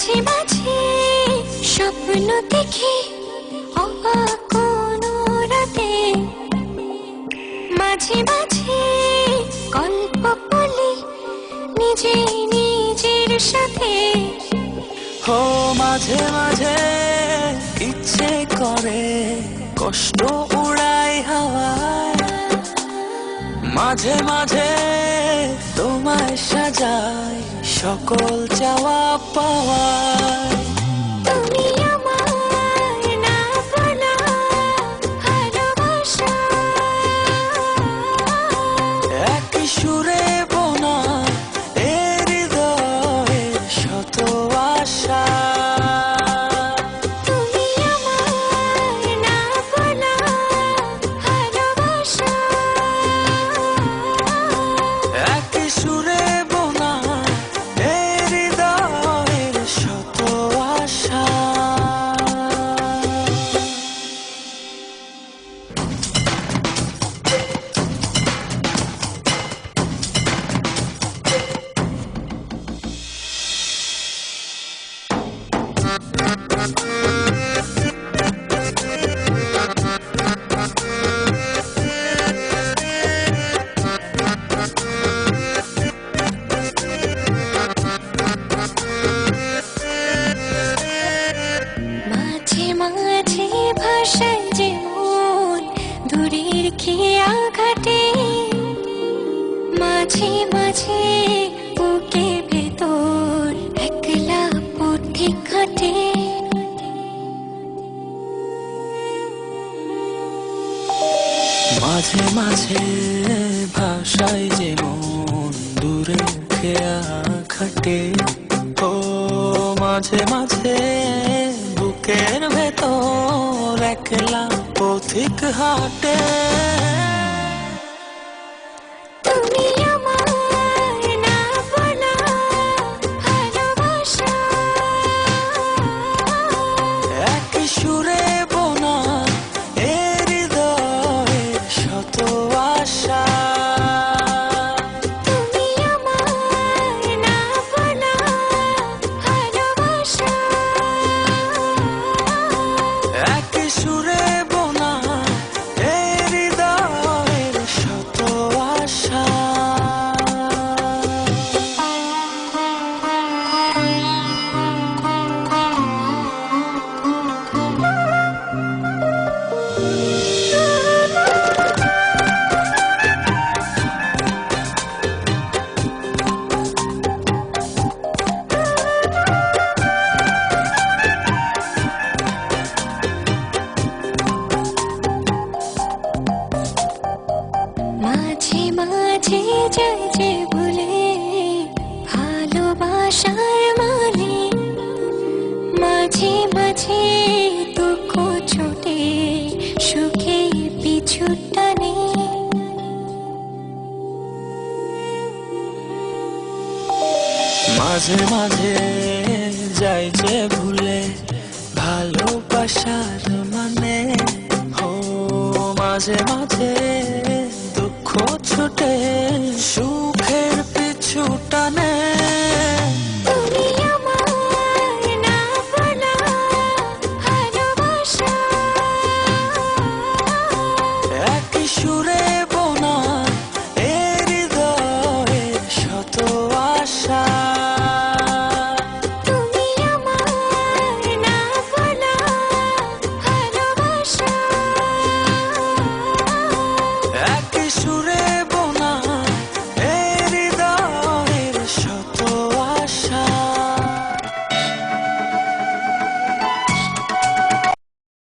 মাঝে মাঝে স্বপ্ন দেখি কোনো রাতে, মাঝে মাঝে গল্প বলি নিজে নিজের সাথে। ও মাঝে মাঝে ইচ্ছে করে কষ্ট উড়াই হাওয়ায়, মাঝে মাঝে তোমায় সাজাই সকল চাওয়া পাওয়ায়। তুমি আমার না বলা ভালোবাসা, একই সুরে বোনা এ হৃদয়ের শত আশা। তুমি আমার না বলা ভালোবাসা, একই সুরে বোনা এ হৃদয়ের শত আশা। মাঝে মাঝে ভাষায় যে মন দূরের খেয়া ঘাটে, মাঝে মাঝে বুকে ভেতর একলা পথিক ঘাটে। মাঝে মাঝে ভাষায় যে মন দূরে খেয়া খাটে, ও মাঝে মাঝে বুকের ভেতর একলা পথিক হাটে। তুমি আমার না বলা ভালোবাসা, একই সুরে বোনা এ হৃদয়ের শত আশা। তুমি আমার না বলা ভালোবাসা, একই সুরে বোনা এ হৃদয়ের শত আশা। মাঝে মাঝে যায় যে ভুলে ভালোবাসার মানে, মাঝে মাঝে দুঃখ ছোটে সুখে পিছু টানে। মাঝে মাঝে যাই যে ভুলে ভালোবাসার মানে, ও মাঝে মাঝে দুঃখ ছুটে